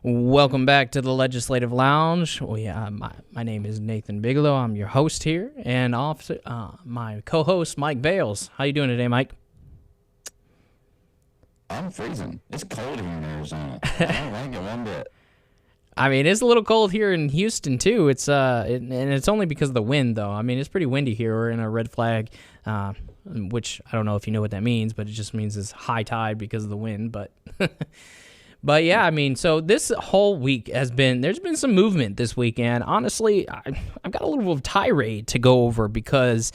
Welcome back to the Legislative Lounge. My name is Nathan Bigelow. I'm your host here, and my co-host Mike Bales. How you doing today, Mike? I'm freezing. It's cold here in Arizona. I don't like it one bit. I mean, it's a little cold here in Houston too. And it's only because of the wind, though. I mean, it's pretty windy here. We're in a red flag, which I don't know if you know what that means, but it just means it's high tide because of the wind. But But yeah, I mean, so this whole week there's been some movement this weekend. Honestly, I've got a little bit of tirade to go over because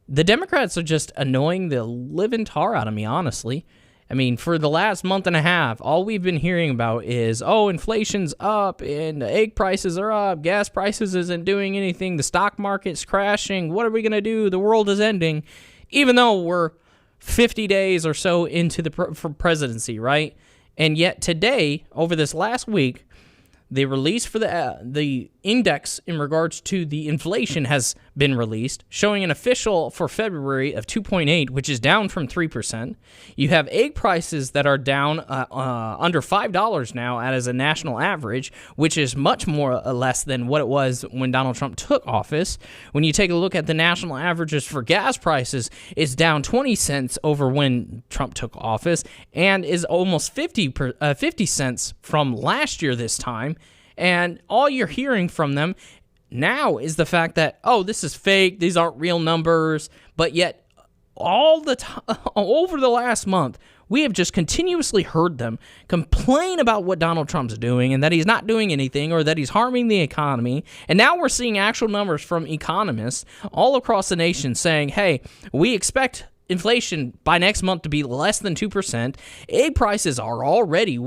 the Democrats are just annoying the living tar out of me, honestly. I mean, for the last month and a half, all we've been hearing about is, inflation's up and the egg prices are up, gas prices isn't doing anything, the stock market's crashing, what are we going to do? The world is ending, even though we're 50 days or so into the presidency, right? And yet today, over this last week, the release for the index in regards to the inflation has been released, showing an official for February of 2.8, which is down from 3%. You have egg prices that are down under $5 now as a national average, which is much more or less than what it was when Donald Trump took office. When you take a look at the national averages for gas prices, it's down 20 cents over when Trump took office and is almost 50 cents from last year this time. And all you're hearing from them now is the fact that, this is fake, these aren't real numbers, but yet all the time, over the last month, we have just continuously heard them complain about what Donald Trump's doing and that he's not doing anything or that he's harming the economy. And now we're seeing actual numbers from economists all across the nation saying, hey, we expect inflation by next month to be less than 2%. Egg prices are already,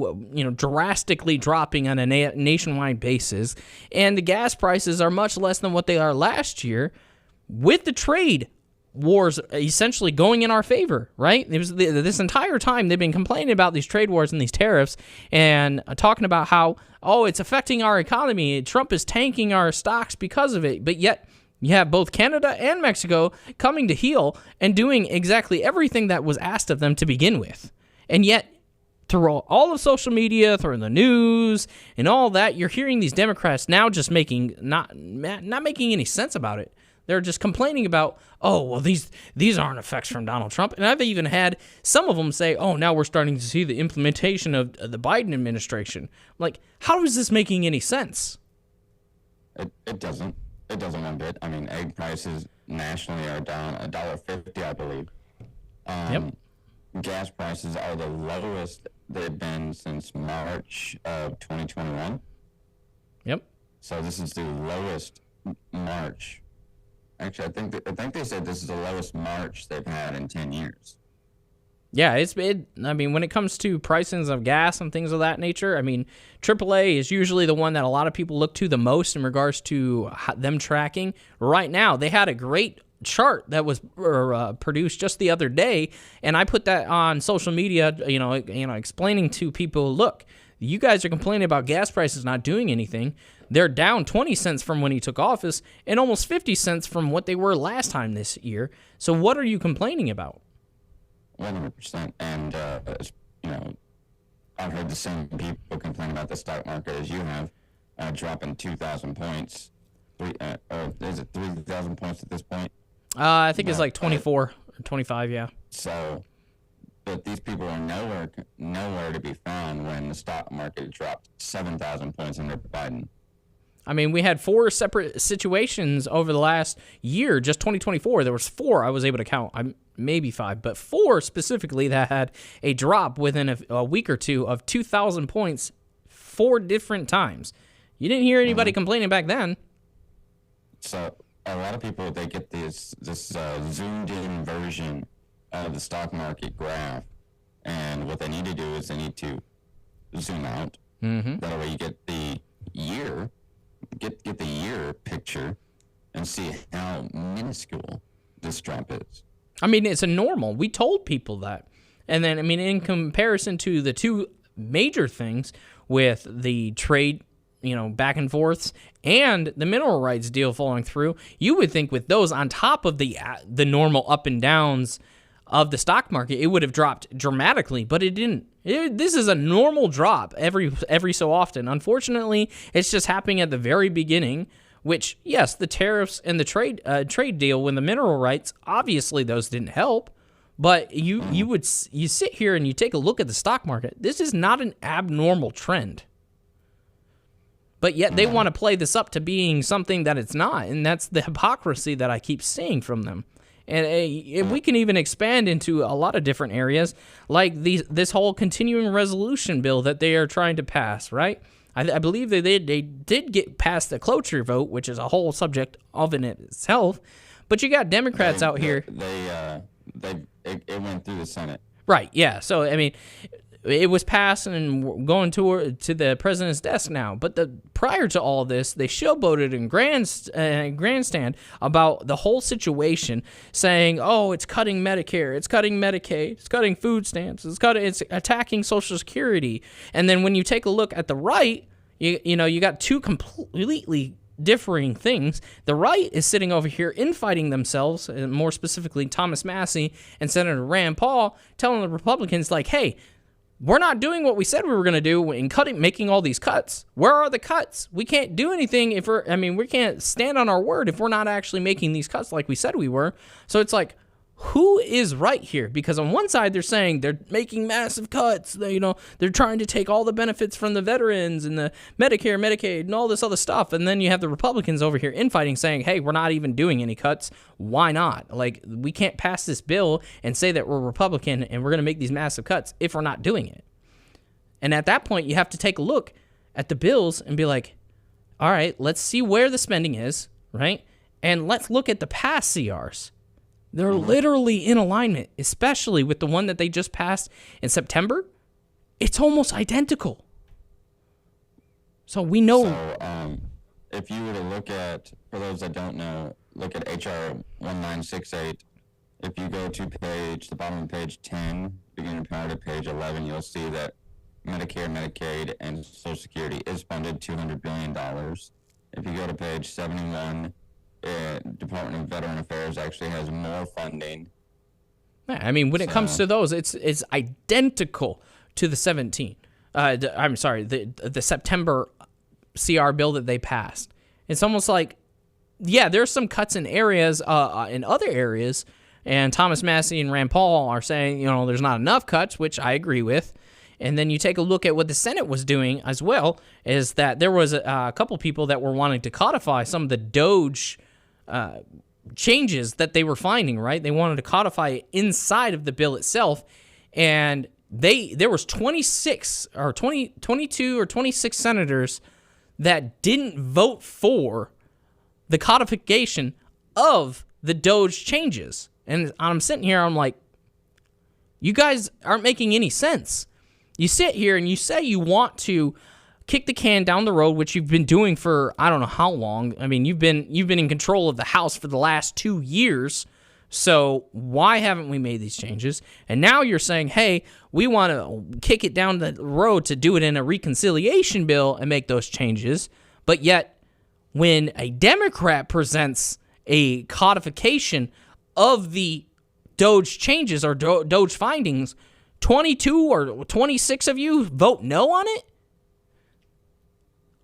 drastically dropping on a nationwide basis, and the gas prices are much less than what they are last year, with the trade wars essentially going in our favor, right? It was this entire time they've been complaining about these trade wars and these tariffs and talking about how, it's affecting our economy. Trump is tanking our stocks because of it, but yet you have both Canada and Mexico coming to heel and doing exactly everything that was asked of them to begin with. And yet, through all of social media, through the news, and all that, you're hearing these Democrats now just not making any sense about it. They're just complaining about, these aren't effects from Donald Trump. And I've even had some of them say, now we're starting to see the implementation of the Biden administration. I'm like, how is this making any sense? It doesn't. It doesn't one bit. I mean, egg prices nationally are down $1.50, I believe. Yep. Gas prices are the lowest they've been since March of 2021. Yep. So this is the lowest March. Actually, I think they said this is the lowest March they've had in 10 years. Yeah, when it comes to pricings of gas and things of that nature, I mean, AAA is usually the one that a lot of people look to the most in regards to them tracking. Right now, they had a great chart that was produced just the other day, and I put that on social media, explaining to people, look, you guys are complaining about gas prices not doing anything. They're down 20 cents from when he took office and almost 50 cents from what they were last time this year. So what are you complaining about? 100%. And, I've heard the same people complain about the stock market as you have, dropping 2,000 points. Is it 3,000 points at this point? I think it's like 24 or 25, yeah. So, but these people are nowhere to be found when the stock market dropped 7,000 points under Biden. I mean, we had 4 separate situations over the last year, just 2024. There was 4 I was able to count. Maybe 5, but 4 specifically that had a drop within a week or two of 2,000 points 4 different times. You didn't hear anybody complaining back then. So a lot of people, they get this zoomed in version of the stock market graph, and what they need to do is they need to zoom out. Mm-hmm. That way you get the year, get the year picture, and see how minuscule this drop is. I mean, it's a normal. We told people that. And then, I mean, in comparison to the 2 major things with the trade, back and forths and the mineral rights deal falling through, you would think with those on top of the normal up and downs of the stock market, it would have dropped dramatically, but it didn't. This is a normal drop every so often. Unfortunately, it's just happening at the very beginning, which, yes, the tariffs and the trade deal with the mineral rights, obviously those didn't help. But you sit here and you take a look at the stock market. This is not an abnormal trend. But yet they want to play this up to being something that it's not, and that's the hypocrisy that I keep seeing from them. And we can even expand into a lot of different areas, like this whole continuing resolution bill that they are trying to pass, right? I believe they did get past the cloture vote, which is a whole subject of in itself. But you got Democrats out here. It went through the Senate. Right, yeah. So, I mean, it was passed and going to the president's desk now. But prior to all this, they showboated in grandstand about the whole situation, saying, "Oh, it's cutting Medicare, it's cutting Medicaid, it's cutting food stamps, it's attacking Social Security." And then when you take a look at the right, you got two completely differing things. The right is sitting over here infighting themselves, and more specifically Thomas Massie and Senator Rand Paul, telling the Republicans, like, "Hey, we're not doing what we said we were going to do in making all these cuts. Where are the cuts? We can't do anything we can't stand on our word if we're not actually making these cuts like we said we were." So it's like, who is right here? Because on one side, they're saying they're making massive cuts. They're trying to take all the benefits from the veterans and the Medicare, Medicaid, and all this other stuff. And then you have the Republicans over here infighting, saying, "Hey, we're not even doing any cuts. Why not? Like, we can't pass this bill and say that we're Republican and we're going to make these massive cuts if we're not doing it." And at that point, you have to take a look at the bills and be like, all right, let's see where the spending is, right? And let's look at the past CRs. They're literally in alignment, especially with the one that they just passed in September. It's almost identical. So we know. So, if you were to look at, for those that don't know, look at HR 1968. If you go to the bottom of page 10, beginning part of page 11, you'll see that Medicare, Medicaid, and Social Security is funded $200 billion. If you go to page 71, Department of Veteran Affairs actually has more funding. Yeah, I mean, when it comes to those, it's identical to the 17. I'm sorry, the September CR bill that they passed. It's almost like, yeah, there's some cuts in areas, in other areas, and Thomas Massie and Rand Paul are saying, there's not enough cuts, which I agree with. And then you take a look at what the Senate was doing as well, is that there was a couple people that were wanting to codify some of the DOGE changes that they were finding, right? They wanted to codify it inside of the bill itself, and there was 22 or 26 senators that didn't vote for the codification of the DOGE changes. And I'm sitting here, I'm like, you guys aren't making any sense. You sit here and you say you want to kick the can down the road, which you've been doing for I don't know how long. I mean, you've been in control of the House for the last 2 years. So why haven't we made these changes? And now you're saying, hey, we want to kick it down the road to do it in a reconciliation bill and make those changes. But yet, when a Democrat presents a codification of the DOGE changes or DOGE findings, 22 or 26 of you vote no on it?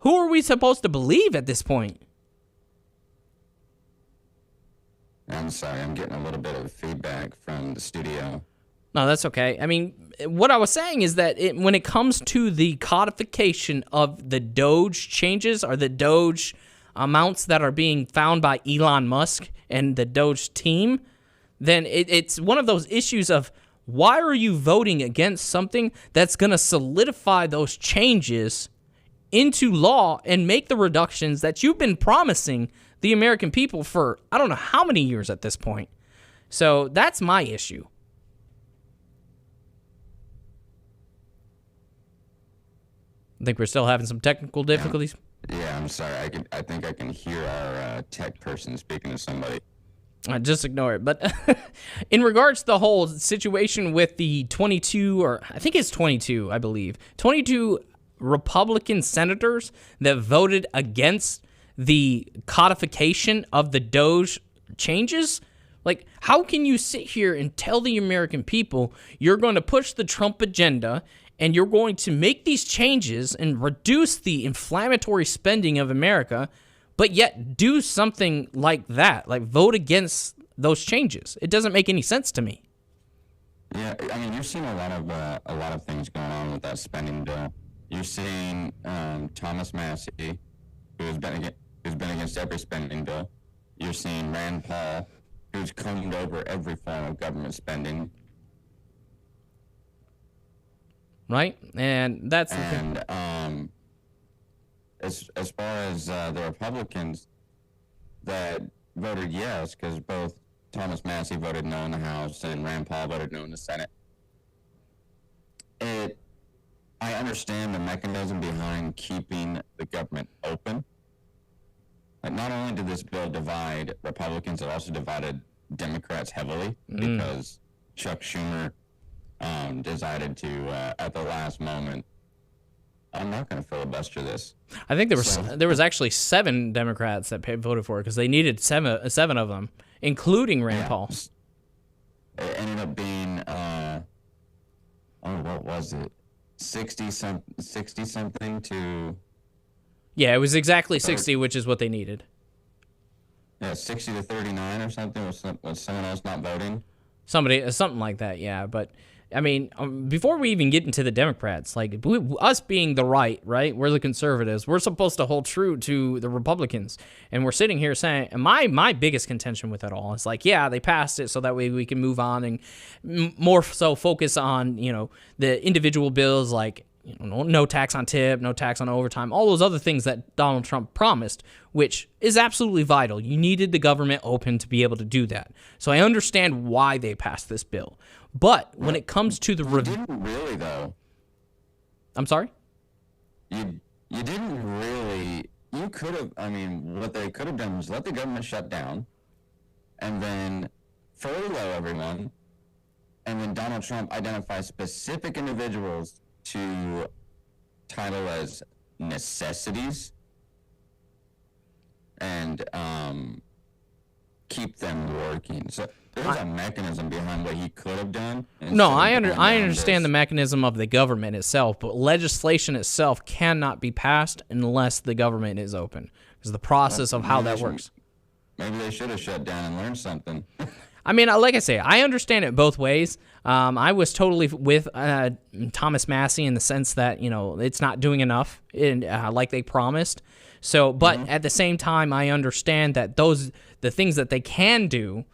Who are we supposed to believe at this point? I'm sorry, I'm getting a little bit of feedback from the studio. No, that's okay. I mean, what I was saying is that when it comes to the codification of the DOGE changes or the DOGE amounts that are being found by Elon Musk and the DOGE team, then it's one of those issues of why are you voting against something that's going to solidify those changes into law and make the reductions that you've been promising the American people for I don't know how many years at this point. So that's my issue. I think we're still having some technical difficulties. Yeah, I'm sorry. I think I can hear our tech person speaking to somebody. Just ignore it. But in regards to the whole situation with the 22, or I think it's 22, I believe, 22 Republican senators that voted against the codification of the DOGE changes, like, how can you sit here and tell the American people you're going to push the Trump agenda and you're going to make these changes and reduce the inflammatory spending of America, but yet do something like that, like vote against those changes. It doesn't make any sense to me. Yeah, I mean, you're seeing a lot of things going on with that spending bill. You're seeing Thomas Massey, who's been against every spending bill. You're seeing Rand Paul, who's combed over every form of government spending. Right, and that's as far as the Republicans that voted yes, because both Thomas Massey voted no in the House and Rand Paul voted no in the Senate. I understand the mechanism behind keeping the government open. But not only did this bill divide Republicans, it also divided Democrats heavily because Chuck Schumer decided to, at the last moment, I'm not going to filibuster this. I think there was actually 7 Democrats that voted for it because they needed seven of them, including Rand Paul. It ended up being, what was it? 60 something to... Yeah, it was exactly 60, which is what they needed. Yeah, 60 to 39 or something. Was someone else not voting? Something like that, yeah. But, I mean, before we even get into the Democrats, like, us being the right, we're the conservatives, we're supposed to hold true to the Republicans. And we're sitting here saying, and my biggest contention with it all is like, yeah, they passed it so that way we can move on and more so focus on, the individual bills like, no tax on tip, no tax on overtime, all those other things that Donald Trump promised, which is absolutely vital. You needed the government open to be able to do that. So I understand why they passed this bill. But when it comes to the... You didn't really, though. I'm sorry? You didn't really... You could have... I mean, what they could have done was let the government shut down and then furlough everyone, and then Donald Trump identifies specific individuals to title as necessities and keep them working. So there's a mechanism behind what he could have done. No, I understand the mechanism of the government itself, but legislation itself cannot be passed unless the government is open. Because the process of how that works. Maybe they should have shut down and learned something. I mean, like I say, I understand it both ways. I was totally with Thomas Massey in the sense that, it's not doing enough like they promised. So, but at the same time, I understand that the things that they can do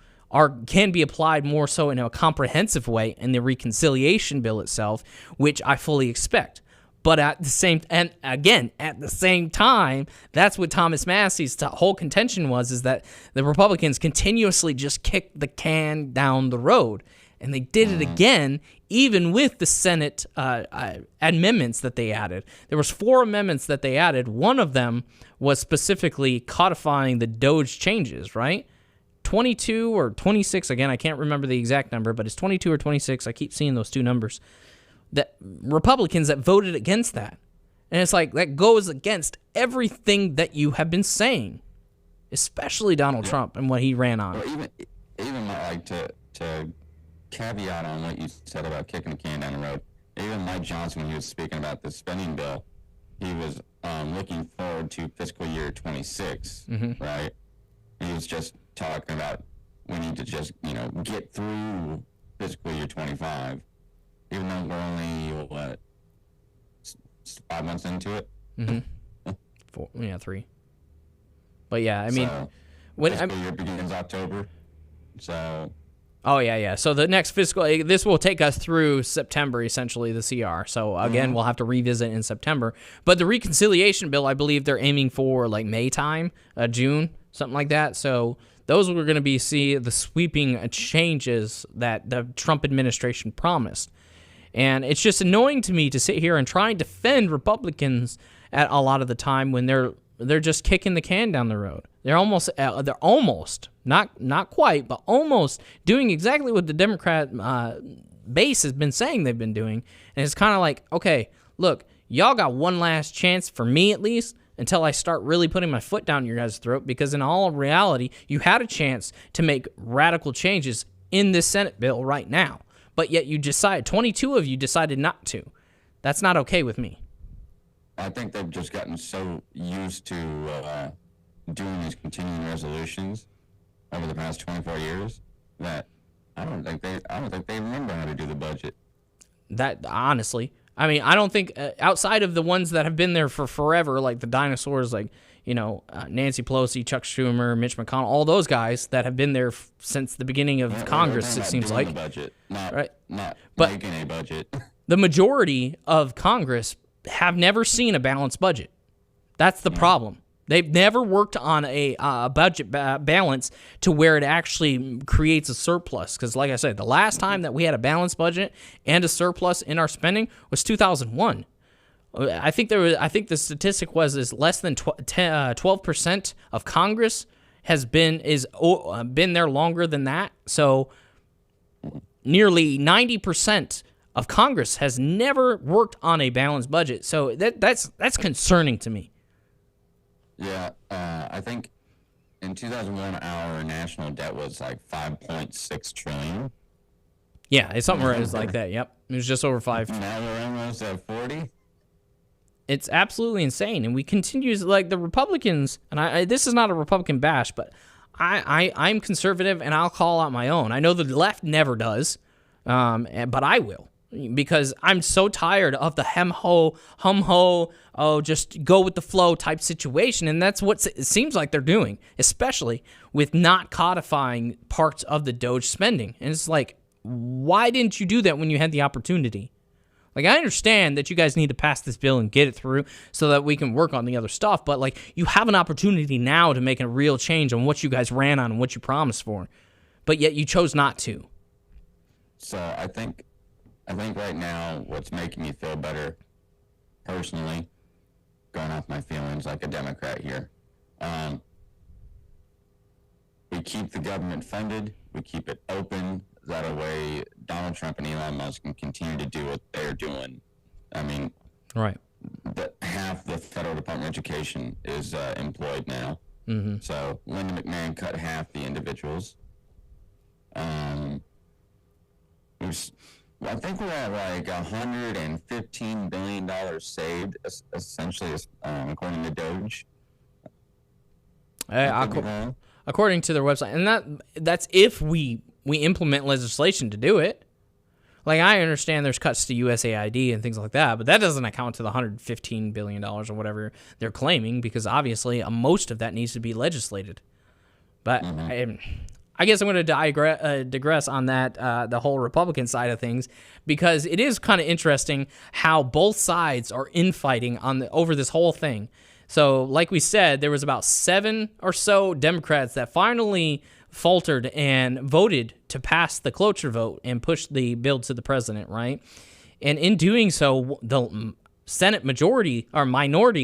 can be applied more so in a comprehensive way in the reconciliation bill itself, which I fully expect. But at the same time, that's what Thomas Massey's whole contention was, is that the Republicans continuously just kicked the can down the road. And they did it again, even with the Senate amendments that they added. There was 4 amendments that they added. One of them was specifically codifying the DOGE changes, right? 22 or 26, again, I can't remember the exact number, but it's 22 or 26. I keep seeing those 2 numbers. That Republicans that voted against that. And it's like, that goes against everything that you have been saying, especially Donald Trump and what he ran on. Well, even like to caveat on what you said about kicking the can down the road, even Mike Johnson, when he was speaking about the spending bill, he was looking forward to fiscal year 26, right? He was just talking about we need to just, get through fiscal year 25. Even though we're only, 5 months into it? 3. But yeah, I mean... Fiscal year begins October, so... Oh, yeah. So the next this will take us through September, essentially, the CR. So again, we'll have to revisit in September. But the reconciliation bill, I believe they're aiming for like May time, June, something like that. So those are going to be the sweeping changes that the Trump administration promised. And it's just annoying to me to sit here and try and defend Republicans at a lot of the time when they're just kicking the can down the road. They're almost not quite, but almost doing exactly what the Democrat base has been saying they've been doing. And it's kind of like, okay, look, y'all got one last chance, for me at least, until I start really putting my foot down your guys' throat, because in all reality, you had a chance to make radical changes in this Senate bill right now. But yet 22 of you decided not to. That's not okay with me. I think they've just gotten so used to doing these continuing resolutions over the past 24 years that I don't think they remember how to do the budget. That honestly, I mean, I don't think outside of the ones that have been there for forever, like the dinosaurs, like Nancy Pelosi, Chuck Schumer, Mitch McConnell, all those guys that have been there since the beginning of Congress. It seems like the budget, not but making a budget. The majority of Congress have never seen a balanced budget. That's the problem. They've never worked on a budget balance to where it actually creates a surplus. Because, like I said, the last time that we had a balanced budget and a surplus in our spending was 2001. I think the statistic is less than 12% of Congress has been there longer than that. So nearly 90% of Congress has never worked on a balanced budget. So that's concerning to me. Yeah, I think in 2001 our national debt was like 5.6 trillion. Yeah, it's something where it was like that. Yep, it was just over 5. Now we're almost at 40. It's absolutely insane, and we continue like the Republicans. And this is not a Republican bash, but I'm conservative, and I'll call out my own. I know the left never does, but I will. Because I'm so tired of the hum-ho, just go with the flow type situation. And that's what it seems like they're doing, especially with not codifying parts of the Doge spending. And it's like, why didn't you do that when you had the opportunity? Like, I understand that you guys need to pass this bill and get it through so that we can work on the other stuff. But, like, you have an opportunity now to make a real change on what you guys ran on and what you promised for. But yet you chose not to. So I think right now what's making me feel better, personally, going off my feelings like a Democrat here, we keep the government funded, we keep it open, that way Donald Trump and Elon Musk can continue to do what they're doing. I mean, right. Half the federal Department of Education is employed now. Mm-hmm. So Linda McMahon cut half the individuals. I think we're at like $115 billion saved, essentially, according to Doge. According to their website, and that's if we implement legislation to do it. Like, I understand there's cuts to USAID and things like that, but that doesn't account to the $115 billion or whatever they're claiming, because obviously most of that needs to be legislated. But I guess I'm going to digress on that, the whole Republican side of things, because it is kind of interesting how both sides are infighting over this whole thing. So, like we said, there was about 7 or so Democrats that finally faltered and voted to pass the cloture vote and push the bill to the president, right? And in doing so, the Senate minority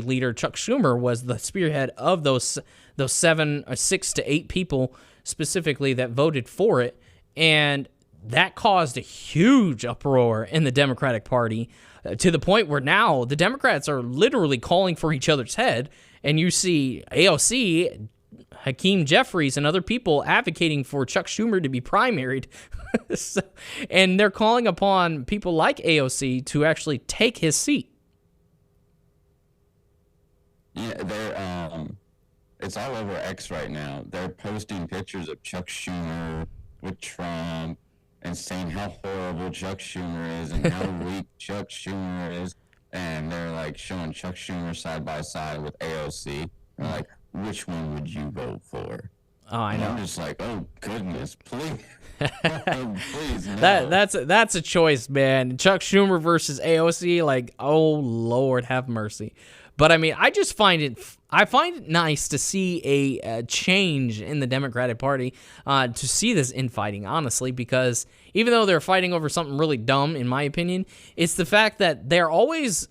leader Chuck Schumer was the spearhead of those 6 to 8 people specifically that voted for it, and that caused a huge uproar in the Democratic Party, to the point where now the Democrats are literally calling for each other's head, and you see AOC, Hakeem Jeffries, and other people advocating for Chuck Schumer to be primaried. And they're calling upon people like AOC to actually take his seat. Yeah, it's all over X right now. They're posting pictures of Chuck Schumer with Trump and saying how horrible Chuck Schumer is and how weak Chuck Schumer is. And they're like showing Chuck Schumer side by side with AOC. They're like, which one would you vote for? Oh, I know. I'm just like, oh goodness, please, please. No. That's a choice, man. Chuck Schumer versus AOC, like, oh Lord, have mercy. But I mean, I find it nice to see a change in the Democratic Party, to see this infighting, honestly, because even though they're fighting over something really dumb, in my opinion, it's the fact that they're always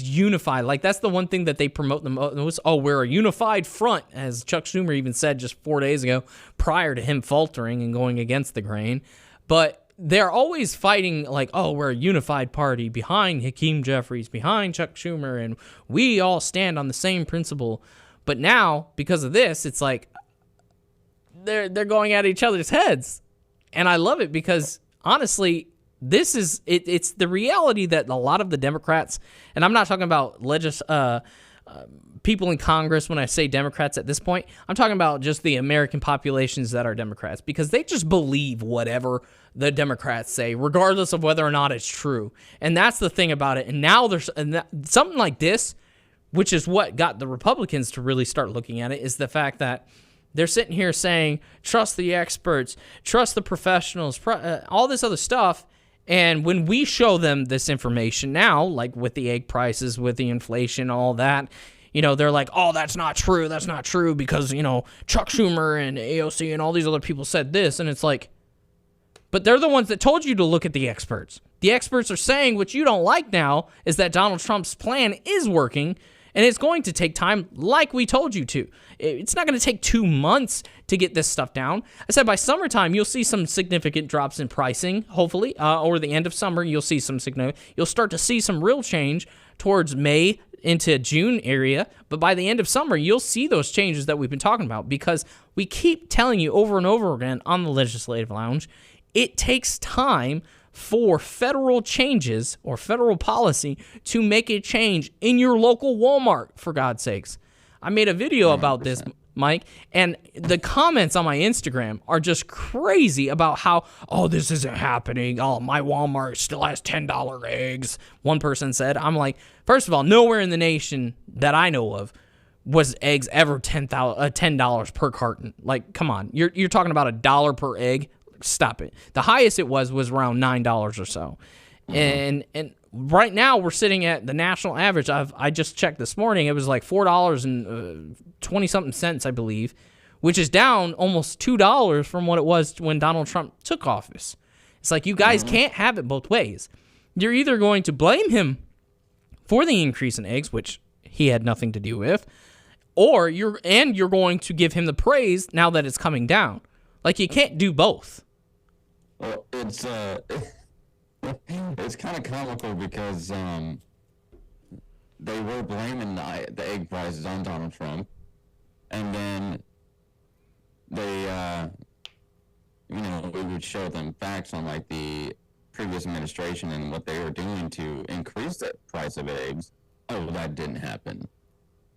unified. Like, that's the one thing that they promote the most. Oh, we're a unified front, as Chuck Schumer even said just 4 days ago, prior to him faltering and going against the grain. But they're always fighting like, oh, we're a unified party behind Hakeem Jeffries, behind Chuck Schumer, and we all stand on the same principle. But now, because of this, it's like they're going at each other's heads. And I love it because, honestly, this is it's the reality that a lot of the Democrats, and I'm not talking about people in Congress when I say Democrats at this point. I'm talking about just the American populations that are Democrats, because they just believe whatever the Democrats say, regardless of whether or not it's true. And that's the thing about it. And now there's something like this, which is what got the Republicans to really start looking at it, is the fact that they're sitting here saying, trust the experts, trust the professionals, all this other stuff. And when we show them this information now, like with the egg prices, with the inflation, all that, they're like, oh, that's not true. That's not true because, Chuck Schumer and AOC and all these other people said this. And it's like, but they're the ones that told you to look at the experts. The experts are saying what you don't like now is that Donald Trump's plan is working, and it's going to take time like we told you to. It's not going to take 2 months to get this stuff down. I said by summertime, you'll see some significant drops in pricing, hopefully. Or the end of summer, you'll see some you'll start to see some real change towards May into June area. But by the end of summer, you'll see those changes that we've been talking about, because we keep telling you over and over again on the Legislative Lounge, it takes time for federal changes or federal policy to make a change in your local Walmart, for God's sakes. I made a video about this, Mike, and the comments on my Instagram are just crazy about how, oh, this isn't happening. Oh, my Walmart still has $10 eggs, one person said. I'm like, first of all, nowhere in the nation that I know of was eggs ever $10 per carton. Like, come on. You're talking about $1 per egg? Stop it. The highest it was around $9 or so. And right now we're sitting at the national average. I just checked this morning. It was like $4.20 something cents, I believe, which is down almost $2 from what it was when Donald Trump took office. It's like, you guys can't have it both ways. You're either going to blame him for the increase in eggs, which he had nothing to do with, or you're going to give him the praise now that it's coming down. Like, you can't do both. Well, it's kind of comical because they were blaming the egg prices on Donald Trump, and then they, we would show them facts on like the previous administration and what they were doing to increase the price of eggs. Oh, that didn't happen,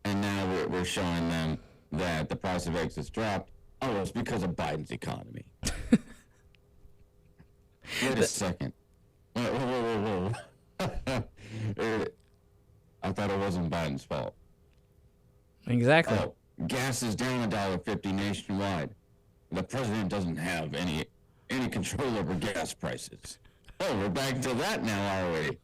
and now we're showing them that the price of eggs has dropped. Oh, it's because of Biden's economy. Wait a second. Whoa. I thought it wasn't Biden's fault. Exactly. Oh, gas is down $1.50 nationwide. The president doesn't have any control over gas prices. Oh, we're back to that now, are we?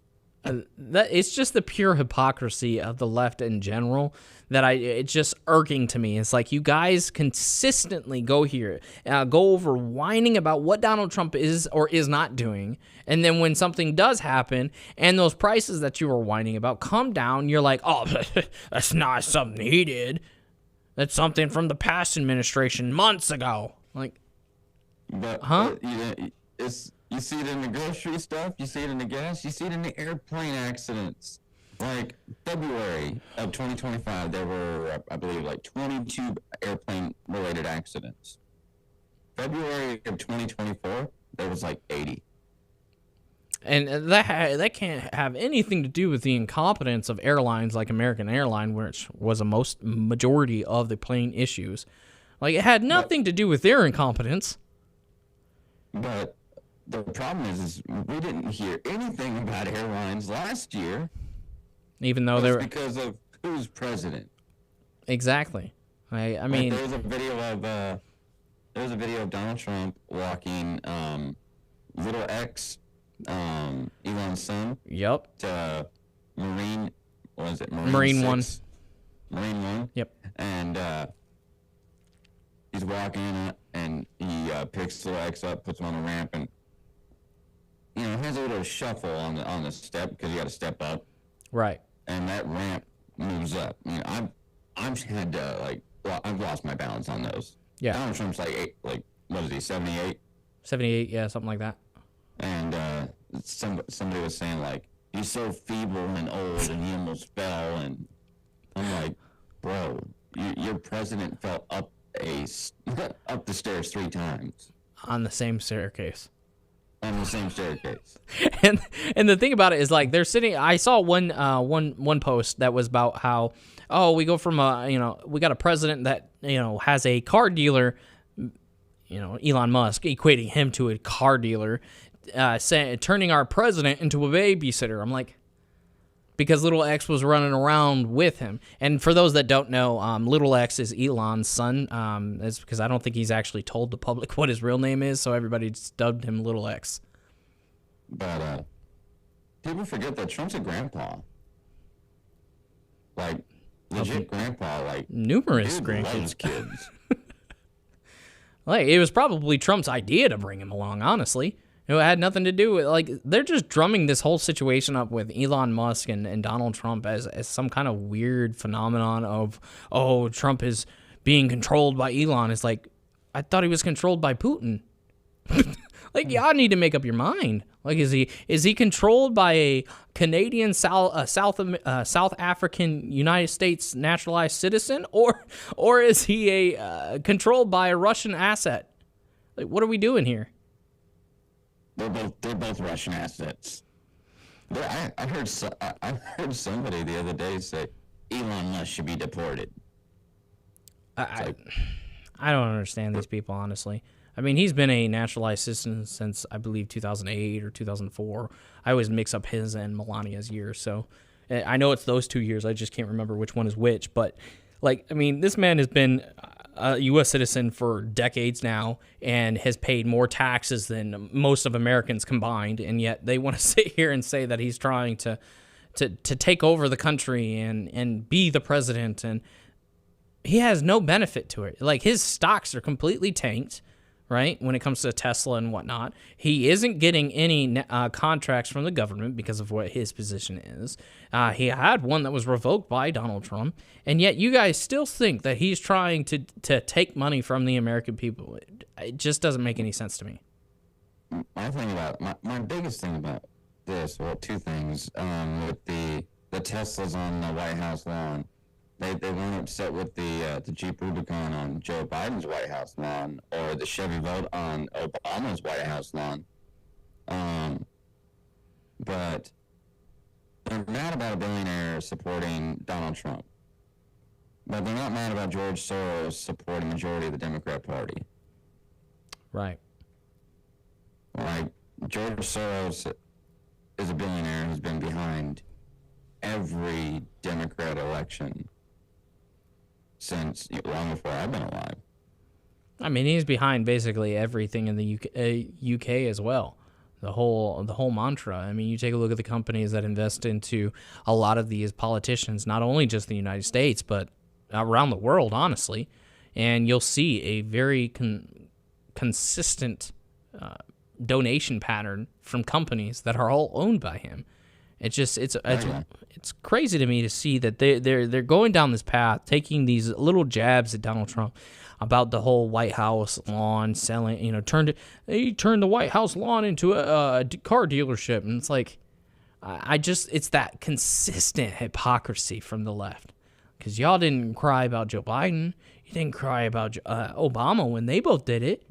It's just the pure hypocrisy of the left in general that it's just irking to me. It's like, you guys consistently go over whining about what Donald Trump is or is not doing, and then when something does happen and those prices that you were whining about come down, you're like, oh, that's not something he did. That's something from the past administration months ago. Like, but you see it in the grocery stuff, you see it in the gas, you see it in the airplane accidents. Like, February of 2025, there were, I believe, like 22 airplane-related accidents. February of 2024, there was like 80. And that can't have anything to do with the incompetence of airlines like American Airlines, which was a majority of the plane issues. Like, it had nothing to do with their incompetence. But the problem is we didn't hear anything about airlines last year. Even though they were, because of who's president. Exactly. I mean, there was a video of Donald Trump walking little X, Elon's son. Yep. To Marine One. Marine One. Yep. And he's walking and he picks little X up, puts him on the ramp, and has a little shuffle on the step because you got to step up. Right. And that ramp moves up. I've lost my balance on those. Yeah. Donald Trump's what is he, 78? 78, yeah, something like that. And somebody was saying, like, he's so feeble and old and he almost fell. And I'm like, bro, your president fell up the stairs 3 times. On the same staircase. on the same staircase. And the thing about it is, like, they're sitting. I saw one post that was about how, oh, we go from we got a president that has a car dealer, Elon Musk equating him to a car dealer, turning our president into a babysitter. I'm like, because Little X was running around with him. And for those that don't know, Little X is Elon's son. It's because I don't think he's actually told the public what his real name is, so everybody just dubbed him Little X. But people forget that Trump's a grandpa. Like, legit grandpa. Like, numerous dude grandkids. loves kids. Like, it was probably Trump's idea to bring him along, honestly. It had nothing to do with, like, they're just drumming this whole situation up with Elon Musk and Donald Trump as some kind of weird phenomenon of, oh, Trump is being controlled by Elon. It's like, I thought he was controlled by Putin. Like, y'all need to make up your mind. Like, is he controlled by a Canadian, South African, United States naturalized citizen, or is he controlled by a Russian asset? Like, what are we doing here? They're both Russian assets. I heard somebody the other day say Elon Musk should be deported. I don't understand these people, honestly. I mean, he's been a naturalized citizen since, I believe, 2008 or 2004. I always mix up his and Melania's years, so I know it's those 2 years. I just can't remember which one is which. But, like, I mean, this man has been a U.S. citizen for decades now and has paid more taxes than most of Americans combined, and yet they want to sit here and say that he's trying to take over the country and be the president, and he has no benefit to it. Like, his stocks are completely tanked, right, when it comes to Tesla and whatnot. He isn't getting any contracts from the government because of what his position is. He had one that was revoked by Donald Trump, and yet you guys still think that he's trying to take money from the American people. It just doesn't make any sense to me. My biggest thing about this, well, two things. With the Teslas on the White House lawn, they weren't upset with the Jeep Rubicon on Joe Biden's White House lawn or the Chevy Volt on Obama's White House lawn. But they're mad about a billionaire supporting Donald Trump. But they're not mad about George Soros supporting the majority of the Democrat Party. Right. Like, George Soros is a billionaire who's been behind every Democrat election since long before I've been alive. I mean, he's behind basically everything in the UK as well. The whole mantra. I mean, you take a look at the companies that invest into a lot of these politicians, not only just the United States, but around the world, honestly, and you'll see a very consistent donation pattern from companies that are all owned by him. It's crazy to me to see that they're going down this path, taking these little jabs at Donald Trump about the whole White House lawn selling. He turned the White House lawn into a car dealership, and it's like, it's that consistent hypocrisy from the left. Because y'all didn't cry about Joe Biden, you didn't cry about Obama when they both did it.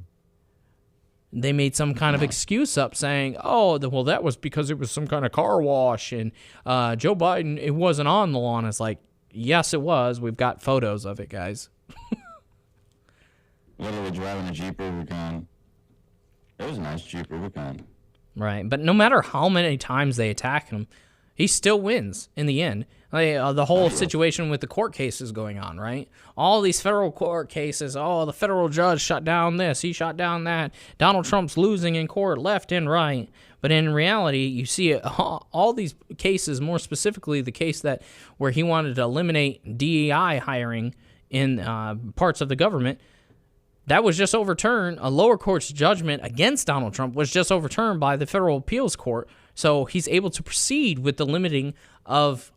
They made some kind of excuse up saying, oh, well, that was because it was some kind of car wash, and Joe Biden, it wasn't on the lawn. It's like, yes, it was. We've got photos of it, guys. Literally driving a Jeep Rubicon. It was a nice Jeep Rubicon. Right, but no matter how many times they attack him, he still wins in the end. The whole situation with the court cases going on, right? All these federal court cases, the federal judge shut down this, he shut down that. Donald Trump's losing in court left and right. But in reality, you see all these cases, more specifically the case where he wanted to eliminate DEI hiring in parts of the government, that was just overturned. A lower court's judgment against Donald Trump was just overturned by the federal appeals court. So he's able to proceed with the limiting of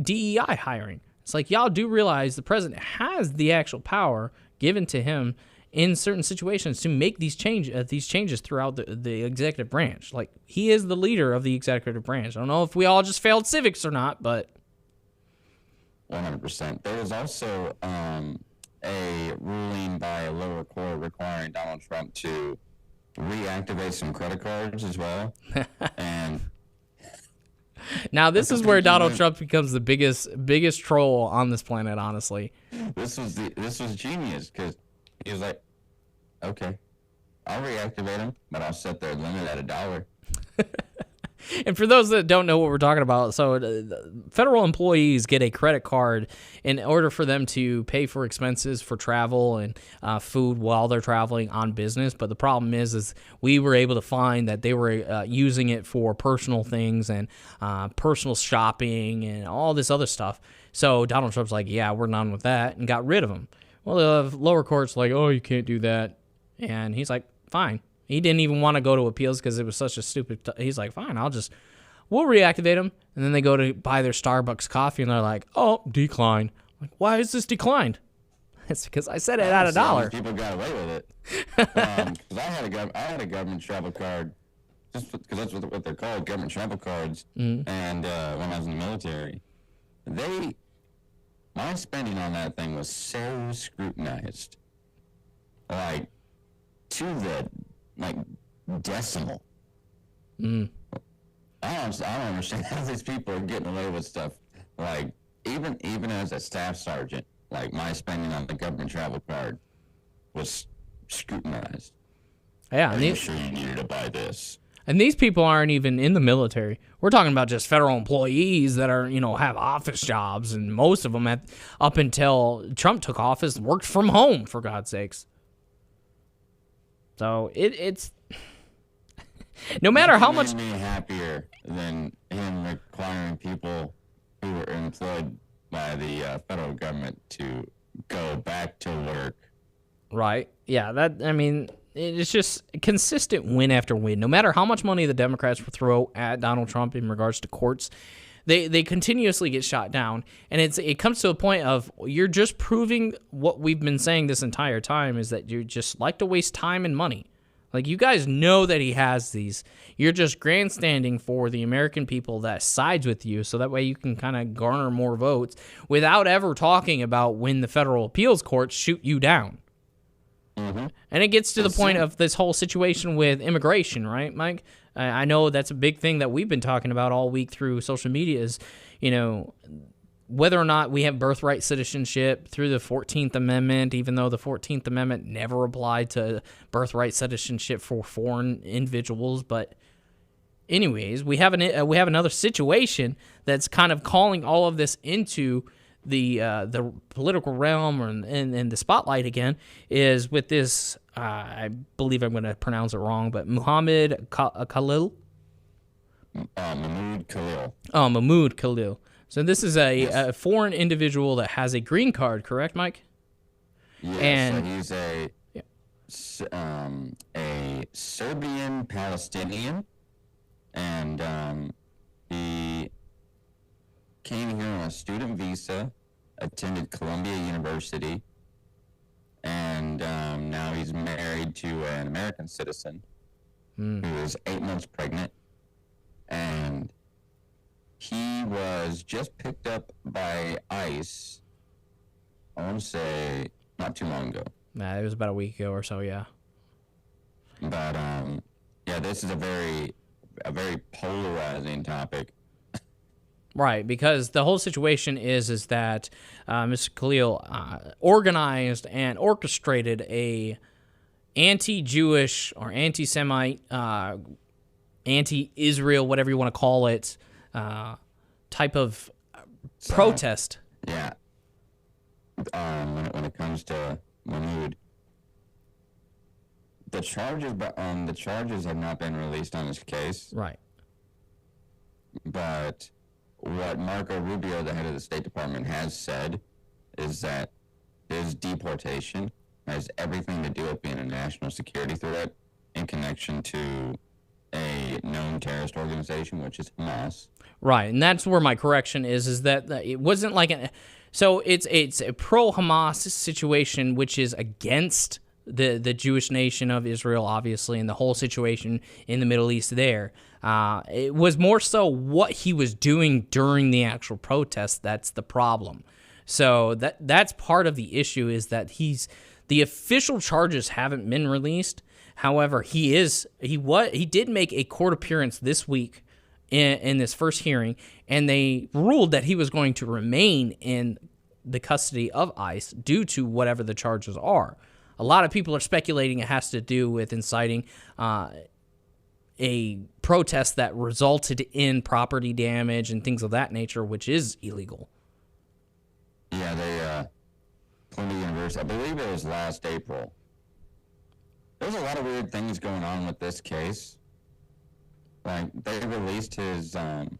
DEI hiring. It's like, y'all do realize the president has the actual power given to him in certain situations to make these changes throughout the executive branch. Like, he is the leader of the executive branch. I don't know if we all just failed civics or not, but 100%. There was also a ruling by a lower court requiring Donald Trump to reactivate some credit cards as well. And now this is where Donald Trump becomes the biggest troll on this planet, honestly. this was genius because he was like, okay, I'll reactivate them, but I'll set their limit at $1. And for those that don't know what we're talking about, so federal employees get a credit card in order for them to pay for expenses for travel and food while they're traveling on business. But the problem is we were able to find that they were using it for personal things and personal shopping and all this other stuff. So Donald Trump's like, yeah, we're done with that, and got rid of them. Well, the lower court's like, oh, you can't do that. And he's like, fine. He didn't even want to go to appeals because it was such a stupid... He's like, fine, we'll reactivate them. And then they go to buy their Starbucks coffee, and they're like, oh, decline. Like, why is this declined? It's because I said it at $1. People got away with it. Because I had a government travel card, just because that's what they're called, government travel cards. And when I was in the military, my spending on that thing was so scrutinized, like to the decimal. I don't understand how these people are getting away with stuff. Like even as a staff sergeant, like my spending on the government travel card was scrutinized. Yeah, Are you sure you needed to buy this? And these people aren't even in the military. We're talking about just federal employees that are, have office jobs, and most of them up until Trump took office worked from home, for God's sakes. So it's no matter how much. Made me happier than him requiring people who were employed by the federal government to go back to work. Right. Yeah. It's just consistent win after win. No matter how much money the Democrats throw at Donald Trump in regards to courts, they continuously get shot down. And it comes to a point of you're just proving what we've been saying this entire time, is that you just like to waste time and money. Like, you guys know that he has these. You're just grandstanding for the American people that sides with you, so that way you can kind of garner more votes without ever talking about when the federal appeals courts shoot you down. Mm-hmm. And it gets to the point of this whole situation with immigration, right, Mike? I know that's a big thing that we've been talking about all week through social media is, whether or not we have birthright citizenship through the 14th Amendment, even though the 14th Amendment never applied to birthright citizenship for foreign individuals. But anyways, we have another situation that's kind of calling all of this into the political realm and the spotlight again, is with this, I believe I'm going to pronounce it wrong, but Mahmoud Khalil? Mahmoud Khalil. Oh, Mahmoud Khalil. So this is a foreign individual that has a green card, correct, Mike? Yeah, and so he's a Serbian Palestinian, and he came here on a student visa, attended Columbia University, and now he's married to an American citizen who is 8 months pregnant, and he was just picked up by ICE, I want to say, not too long ago. Nah, it was about a week ago or so, yeah. But, this is a very polarizing topic. Right, because the whole situation is that Mr. Khalil organized and orchestrated a anti-Jewish or anti-Semite, anti-Israel, whatever you want to call it, type of protest. Yeah. When it comes to Mahmoud, the charges have not been released on his case. Right. But what Marco Rubio, the head of the State Department, has said is that his deportation has everything to do with being a national security threat in connection to a known terrorist organization, which is Hamas. Right, and that's where my correction is that it wasn't like so it's a pro-Hamas situation, which is against the Jewish nation of Israel, obviously, and the whole situation in the Middle East there. It was more so what he was doing during the actual protest that's the problem. So that's part of the issue, is that The official charges haven't been released. However, he did make a court appearance this week in this first hearing, and they ruled that he was going to remain in the custody of ICE due to whatever the charges are. A lot of people are speculating it has to do with inciting a protest that resulted in property damage and things of that nature, which is illegal. Yeah, they Columbia University, I believe it was last April. There's a lot of weird things going on with this case. Like, they released his arrest